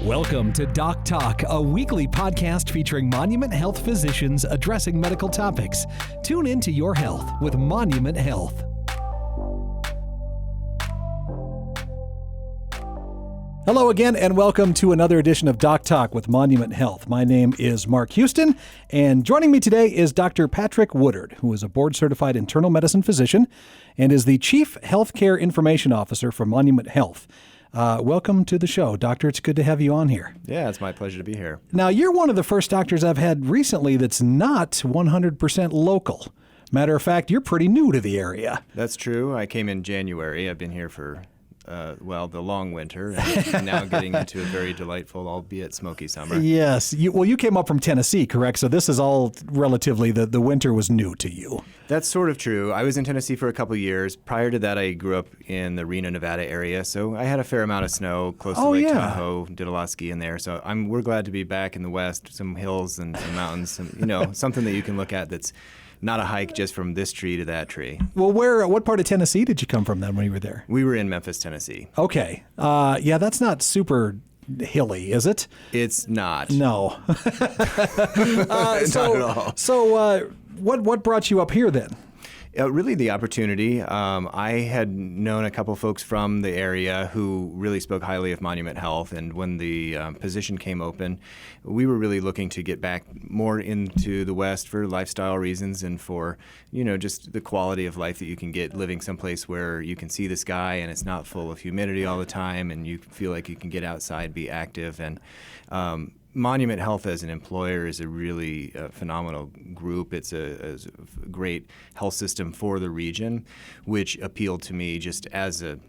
Welcome to Doc Talk, a weekly podcast featuring Monument Health physicians addressing medical topics. Tune in to your health with Monument Health. Hello again, and welcome to another edition of Doc Talk with Monument Health. My name is Mark Houston, and joining me today is Dr. Patrick Woodard, who is a board-certified internal medicine physician and is the Chief Healthcare Information Officer for Monument Health. Welcome to the show, Doctor. It's good to have you on here. Yeah, it's my pleasure to be here. Now, you're one of the first doctors I've had recently that's not 100% local. Matter of fact, you're pretty new to the area. That's true. I came in January. I've been here for the long winter, and now getting into a very delightful, albeit smoky summer. Yes. You came up from Tennessee, correct? So this is all relatively, the winter was new to you. That's sort of true. I was in Tennessee for a couple of years. Prior to that, I grew up in the Reno, Nevada area, so I had a fair amount of snow close to Lake Tahoe. Did a lot of skiing there, so we're glad to be back in the West. Some hills and some mountains, something that you can look at that's not a hike just from this tree to that tree. Well, what part of Tennessee did you come from then when you were there? We were in Memphis, Tennessee. Okay. That's not super hilly, is it? It's not. No. Not at all. So what brought you up here then? Really the opportunity. I had known a couple folks from the area who really spoke highly of Monument Health, and when the position came open, we were really looking to get back more into the West for lifestyle reasons and for, just the quality of life that you can get living someplace where you can see the sky and it's not full of humidity all the time and you feel like you can get outside, be active. And Monument Health as an employer is a really phenomenal group. It's a great health system for the region, which appealed to me just as a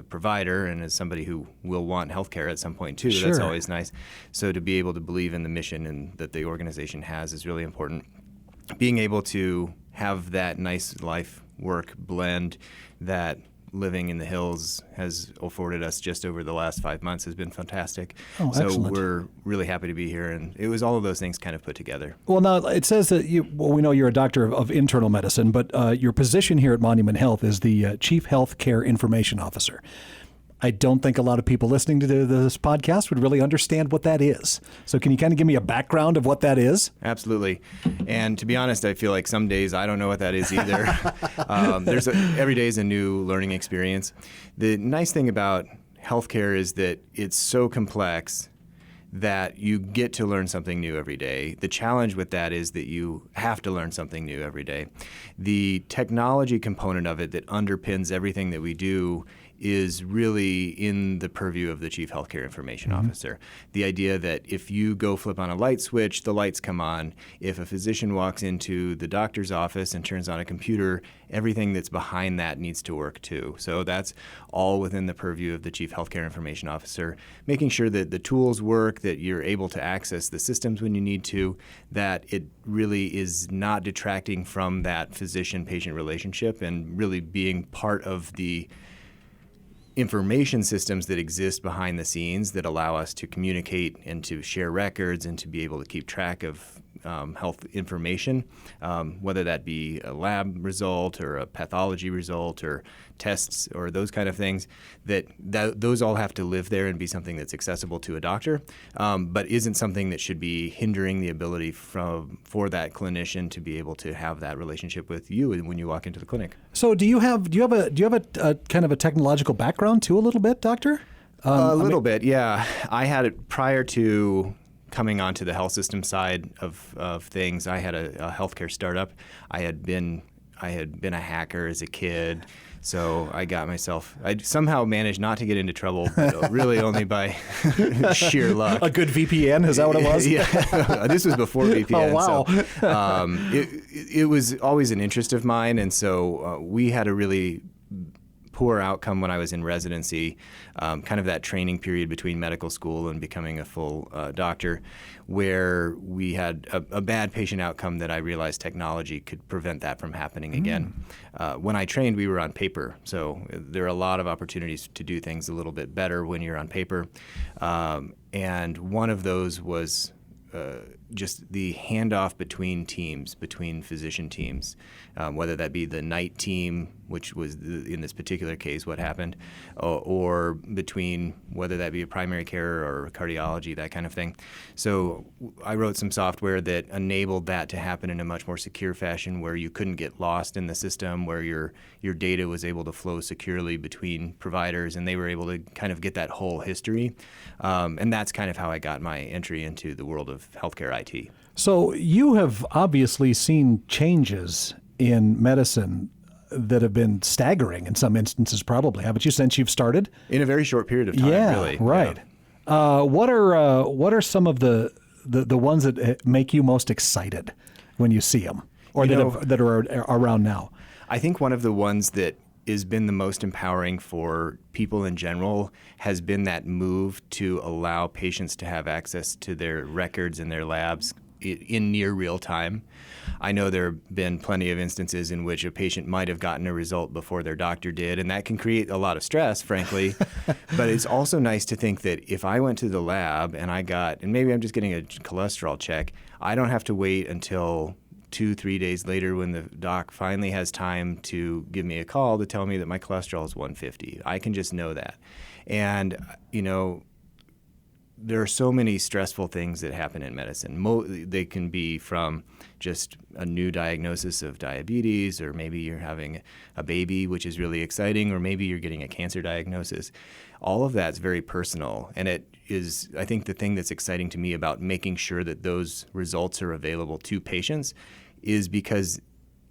provider and as somebody who will want healthcare at some point too. Sure. That's always nice. So to be able to believe in the mission and that the organization has is really important. Being able to have that nice life-work blend that living in the hills has afforded us just over the last 5 months has been fantastic. Oh, so excellent. We're really happy to be here, and it was all of those things kind of put together. Well, now it says that we know you're a doctor of internal medicine, but your position here at Monument Health is the Chief Healthcare Information Officer. I don't think a lot of people listening to this podcast would really understand what that is. So can you kind of give me a background of what that is? Absolutely. And to be honest, I feel like some days I don't know what that is either. Every day is a new learning experience. The nice thing about healthcare is that it's so complex that you get to learn something new every day. The challenge with that is that you have to learn something new every day. The technology component of it that underpins everything that we do is really in the purview of the Chief Healthcare Information Officer. The idea that if you go flip on a light switch, the lights come on. If a physician walks into the doctor's office and turns on a computer, everything that's behind that needs to work too. So that's all within the purview of the Chief Healthcare Information Officer, making sure that the tools work, that you're able to access the systems when you need to, that it really is not detracting from that physician-patient relationship, and really being part of the information systems that exist behind the scenes that allow us to communicate and to share records and to be able to keep track of health information, whether that be a lab result or a pathology result or tests or those kind of things, those all have to live there and be something that's accessible to a doctor, but isn't something that should be hindering the ability for that clinician to be able to have that relationship with you when you walk into the clinic. So do you have a kind of a technological background too, a little bit, Doctor? A little bit, yeah. I had it prior to coming onto the health system side of things. I had a healthcare startup. I had been a hacker as a kid, so I somehow managed not to get into trouble, but really only by sheer luck. A good VPN, is that what it was? Yeah, this was before VPN. Oh, wow. So, it was always an interest of mine, and so we had a really poor outcome when I was in residency, kind of that training period between medical school and becoming a full doctor, where we had a bad patient outcome that I realized technology could prevent that from happening again. When I trained, we were on paper, so there are a lot of opportunities to do things a little bit better when you're on paper, and one of those was just the handoff between teams, between physician teams, whether that be the night team, which was in this particular case what happened, or between whether that be a primary care or cardiology, that kind of thing. So I wrote some software that enabled that to happen in a much more secure fashion, where you couldn't get lost in the system, where your data was able to flow securely between providers, and they were able to kind of get that whole history. And that's kind of how I got my entry into the world of healthcare IT. So you have obviously seen changes in medicine that have been staggering in some instances, probably, haven't you, since you've started? In a very short period of time, really. Right. Yeah. What are some of the ones that make you most excited when you see them, or that are around now? I think one of the ones that has been the most empowering for people in general has been that move to allow patients to have access to their records and their labs in near real time. I know there have been plenty of instances in which a patient might have gotten a result before their doctor did, and that can create a lot of stress, frankly. But it's also nice to think that if I went to the lab and and maybe I'm just getting a cholesterol check, I don't have to wait until 2-3 days later when the doc finally has time to give me a call to tell me that my cholesterol is 150. I can just know that. And, there are so many stressful things that happen in medicine. They can be from just a new diagnosis of diabetes, or maybe you're having a baby, which is really exciting, or maybe you're getting a cancer diagnosis. All of that's very personal. And it is, I think, the thing that's exciting to me about making sure that those results are available to patients is because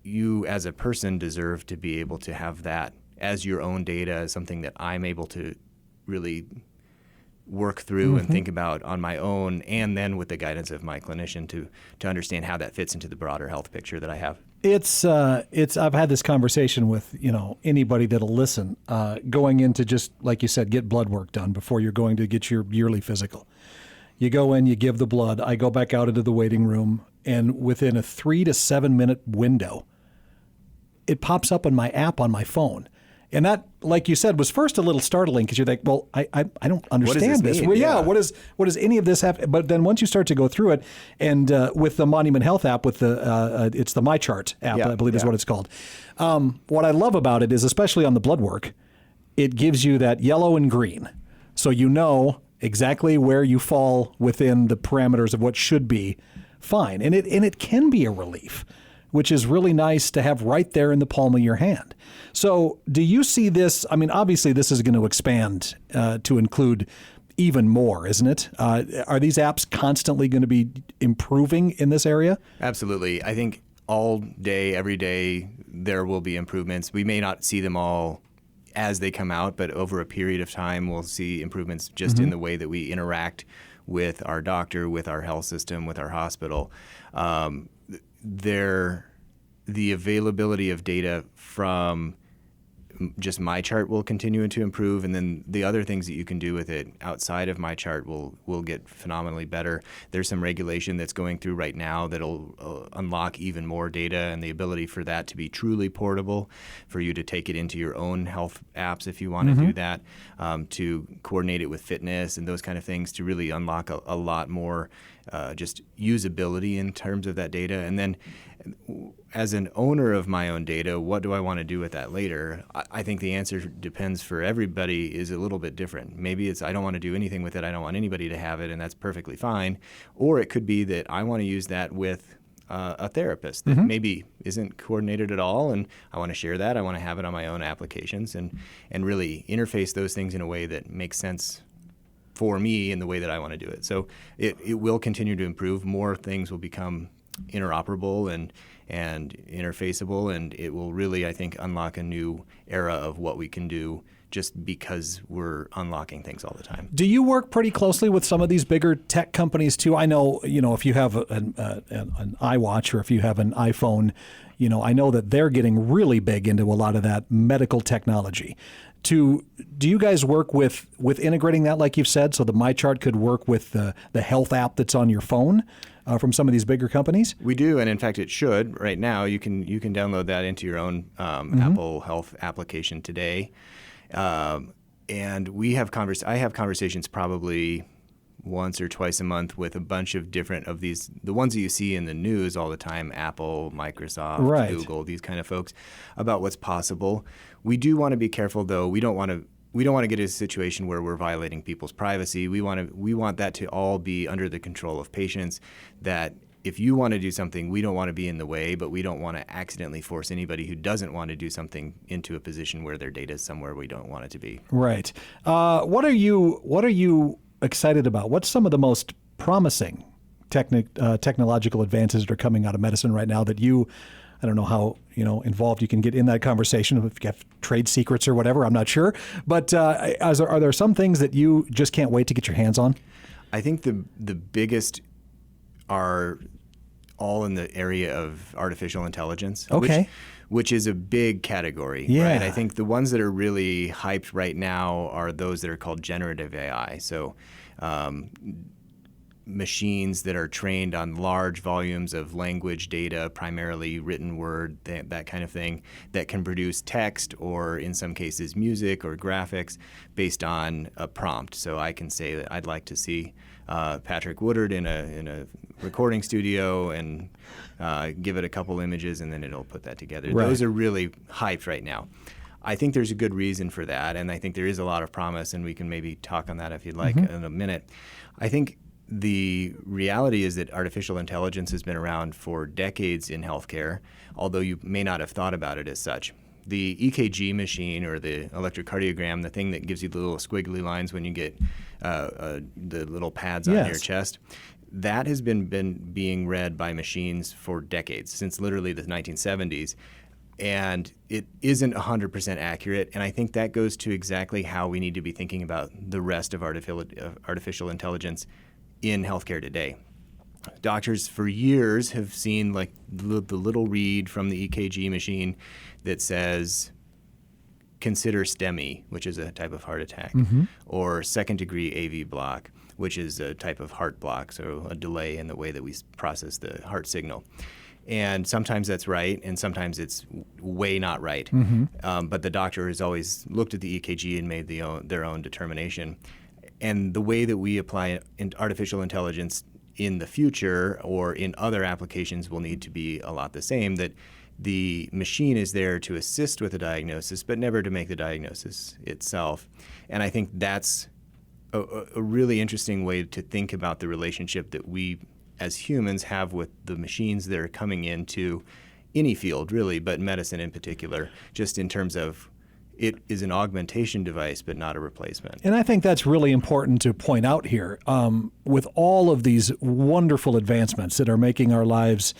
you as a person deserve to be able to have that as your own data, as something that I'm able to really work through and think about on my own, and then with the guidance of my clinician to understand how that fits into the broader health picture that I have. It's I've had this conversation with anybody that'll listen, going into, just like you said, get blood work done before you're going to get your yearly physical. You go in, you give the blood. I go back out into the waiting room, and within a 3 to 7 minute window, it pops up on my app on my phone. And that, like you said, was first a little startling, because you're like, well, I don't understand this. Well, yeah, what does any of this have? But then once you start to go through it, and with the Monument Health app, with it's the MyChart app, I believe is what it's called. What I love about it is, especially on the blood work, it gives you that yellow and green, so you know exactly where you fall within the parameters of what should be fine, and it can be a relief, which is really nice to have right there in the palm of your hand. So do you see this? I mean, obviously this is going to expand to include even more, isn't it? Are these apps constantly going to be improving in this area? Absolutely. I think all day, every day, there will be improvements. We may not see them all as they come out, but over a period of time, we'll see improvements just in the way that we interact with our doctor, with our health system, with our hospital. The availability of data from just MyChart will continue to improve, and then the other things that you can do with it outside of MyChart will get phenomenally better. There's some regulation that's going through right now that'll unlock even more data, and the ability for that to be truly portable, for you to take it into your own health apps if you want to do that, to coordinate it with fitness and those kind of things, to really unlock a lot more just usability in terms of that data. And then as an owner of my own data, what do I want to do with that later? I think the answer depends for everybody is a little bit different. Maybe it's I don't want to do anything with it. I don't want anybody to have it, and that's perfectly fine. Or it could be that I want to use that with a therapist that maybe isn't coordinated at all, and I want to share that. I want to have it on my own applications and really interface those things in a way that makes sense for me in the way that I want to do it. So it will continue to improve. More things will become interoperable and interfaceable, and it will really, I think, unlock a new era of what we can do just because we're unlocking things all the time. Do you work pretty closely with some of these bigger tech companies too? I know, if you have an iWatch or if you have an iPhone, I know that they're getting really big into a lot of that medical technology. Do you guys work with integrating that, like you've said, so the MyChart could work with the health app that's on your phone from some of these bigger companies? We do, and in fact, it should. Right now, you can download that into your own Apple Health application today, and we have I have conversations probably once or twice a month with a bunch of different of these, the ones that you see in the news all the time, Apple, Microsoft, Right. Google, these kind of folks, about what's possible. We do want to be careful, though. We don't want to get in a situation where we're violating people's privacy. We want that to all be under the control of patients, that if you want to do something, we don't want to be in the way, but we don't want to accidentally force anybody who doesn't want to do something into a position where their data is somewhere we don't want it to be. Right. What are you excited about? What's some of the most promising technological advances that are coming out of medicine right now that I don't know how involved you can get in that conversation, if you have trade secrets or whatever, I'm not sure. But are there some things that you just can't wait to get your hands on? I think the biggest are all in the area of artificial intelligence, okay, which is a big category. Yeah. Right? I think the ones that are really hyped right now are those that are called generative AI. So machines that are trained on large volumes of language data, primarily written word, that kind of thing, that can produce text or in some cases music or graphics based on a prompt. So I can say that I'd like to see Patrick Woodard in a recording studio and give it a couple images, and then it'll put that together. Right. Those are really hyped right now. I think there's a good reason for that, and I think there is a lot of promise, and we can maybe talk on that if you'd like in a minute. I think the reality is that artificial intelligence has been around for decades in healthcare, although you may not have thought about it as such. The EKG machine, or the electrocardiogram, the thing that gives you the little squiggly lines when you get the little pads on your chest, that has been being read by machines for decades, since literally the 1970s. And it isn't 100% accurate, and I think that goes to exactly how we need to be thinking about the rest of artificial intelligence in healthcare today. Doctors for years have seen like the little read from the EKG machine that says, consider STEMI, which is a type of heart attack, or second-degree AV block, which is a type of heart block, so a delay in the way that we process the heart signal. And sometimes that's right, and sometimes it's way not right. But the doctor has always looked at the EKG and made their own determination. And the way that we apply artificial intelligence in the future or in other applications will need to be a lot the same, that the machine is there to assist with the diagnosis, but never to make the diagnosis itself. And I think that's a really interesting way to think about the relationship that we as humans have with the machines that are coming into any field, really, but medicine in particular, just in terms of it is an augmentation device, but not a replacement. And I think that's really important to point out here. With all of these wonderful advancements that are making our lives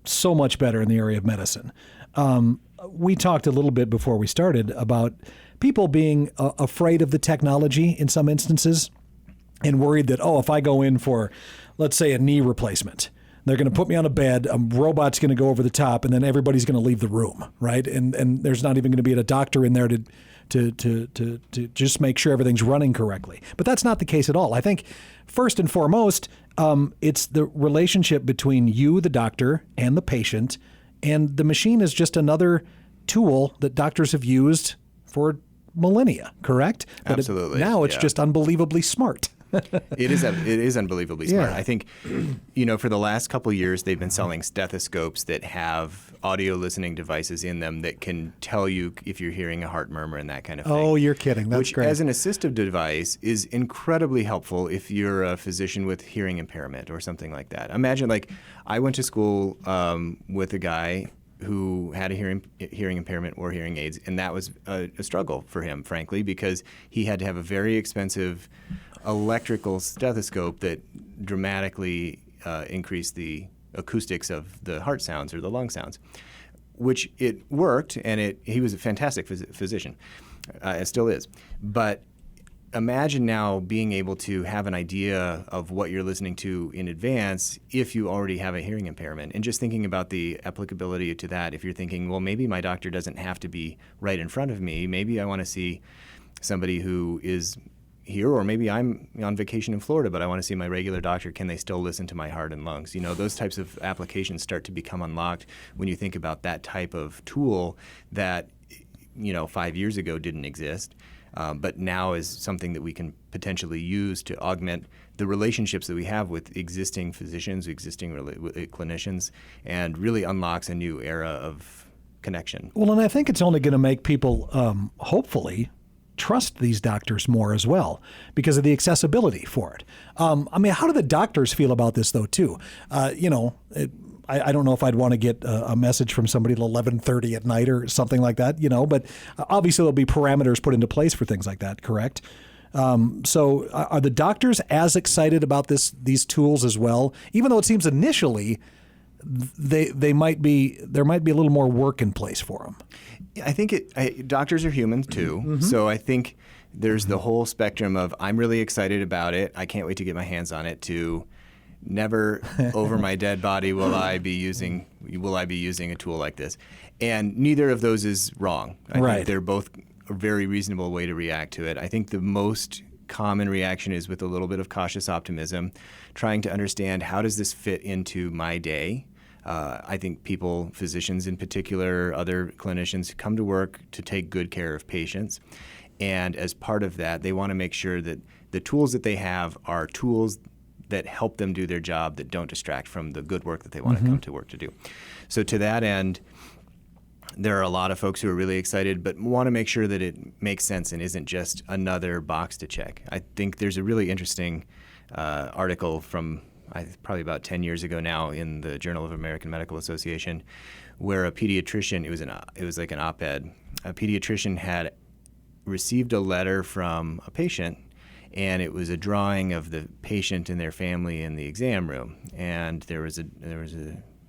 so much better in the area of medicine, we talked a little bit before we started about people being afraid of the technology in some instances and worried that, if I go in for, let's say, a knee replacement, they're going to put me on a bed, a robot's going to go over the top, and then everybody's going to leave the room, right? And there's not even going to be a doctor in there to just make sure everything's running correctly. But that's not the case at all. I think first and foremost, it's the relationship between you, the doctor, and the patient, and the machine is just another tool that doctors have used for millennia, correct? Absolutely. Now it's just unbelievably smart. It is unbelievably smart. Yeah. I think, for the last couple of years, they've been selling stethoscopes that have audio listening devices in them that can tell you if you're hearing a heart murmur and that kind of thing. Oh, you're kidding. That's which, great. as an assistive device, is incredibly helpful if you're a physician with hearing impairment or something like that. Imagine, I went to school with a guy who had a hearing impairment or hearing aids, and that was a struggle for him, frankly, because he had to have a very expensive electrical stethoscope that dramatically increased the acoustics of the heart sounds or the lung sounds, which it worked, and he was a fantastic physician, it still is. But imagine now being able to have an idea of what you're listening to in advance if you already have a hearing impairment, and just thinking about the applicability to that. If you're thinking, well, maybe my doctor doesn't have to be right in front of me. Maybe I want to see somebody who is here, or maybe I'm on vacation in Florida, but I want to see my regular doctor. Can they still listen to my heart and lungs? Those types of applications start to become unlocked when you think about that type of tool that, 5 years ago didn't exist, but now is something that we can potentially use to augment the relationships that we have with existing physicians, clinicians, and really unlocks a new era of connection. Well, and I think it's only going to make people, hopefully, trust these doctors more as well because of the accessibility for it. I mean, how do the doctors feel about this, though, too? I don't know if I'd want to get a message from somebody at 11:30 at night or something like that, but obviously there'll be parameters put into place for things like that, correct? So are the doctors as excited about these tools as well? Even though it seems initially there might be a little more work in place for them. I think doctors are human too. Mm-hmm. So I think there's the whole spectrum of I'm really excited about it. I can't wait to get my hands on it to never over my dead body will I be using a tool like this. And neither of those is wrong. I think they're both a very reasonable way to react to it. I think the most common reaction is with a little bit of cautious optimism, trying to understand how does this fit into my day. I think physicians in particular, other clinicians, come to work to take good care of patients. And as part of that, they want to make sure that the tools that they have are tools that help them do their job, that don't distract from the good work that they want to come to work to do. So to that end, there are a lot of folks who are really excited, but want to make sure that it makes sense and isn't just another box to check. I think there's a really interesting article from probably about 10 years ago now in the Journal of American Medical Association, where a pediatrician, it was like an op-ed, a pediatrician had received a letter from a patient, and it was a drawing of the patient and their family in the exam room. And there was a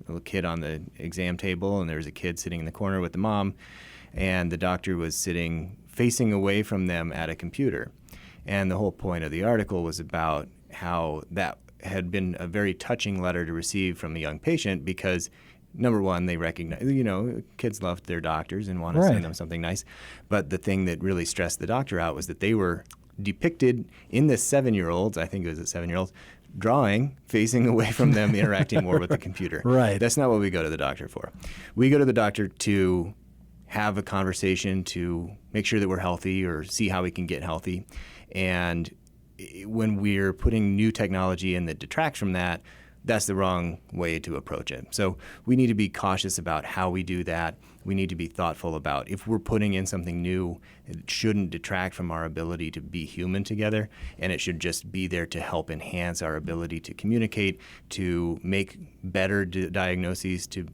little kid on the exam table, and there was a kid sitting in the corner with the mom, and the doctor was sitting facing away from them at a computer. And the whole point of the article was about how that had been a very touching letter to receive from the young patient because, number one, they recognize, kids love their doctors and want to send them something nice. But the thing that really stressed the doctor out was that they were depicted in this 7-year-old's, I think it was a 7-year-old, drawing, facing away from them, interacting more with the computer. Right. That's not what we go to the doctor for. We go to the doctor to have a conversation, to make sure that we're healthy or see how we can get healthy. And when we're putting new technology in that detracts from that, that's the wrong way to approach it. So we need to be cautious about how we do that. We need to be thoughtful about if we're putting in something new, it shouldn't detract from our ability to be human together, and it should just be there to help enhance our ability to communicate, to make better diagnoses, to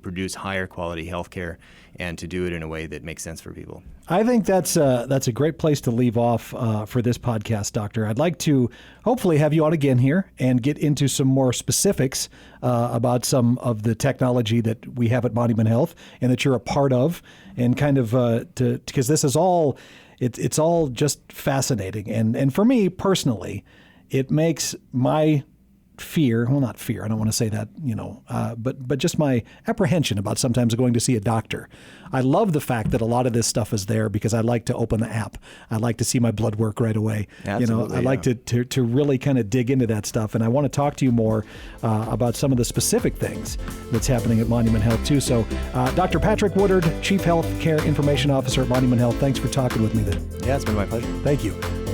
produce higher quality healthcare, and to do it in a way that makes sense for people. I think that's a great place to leave off for this podcast, Doctor. I'd like to hopefully have you on again here and get into some more specifics about some of the technology that we have at Monument Health and that you're a part of, and kind of because this is all it's all just fascinating, and for me personally, it makes my not fear, I don't want to say that, but just my apprehension about sometimes going to see a doctor. I love the fact that a lot of this stuff is there because I like to open the app. I like to see my blood work right away. Absolutely, I like to really kind of dig into that stuff. And I want to talk to you more about some of the specific things that's happening at Monument Health too. So Dr. Patrick Woodard, Chief Health Care Information Officer at Monument Health, thanks for talking with me today. Yeah, it's been my pleasure. Thank you.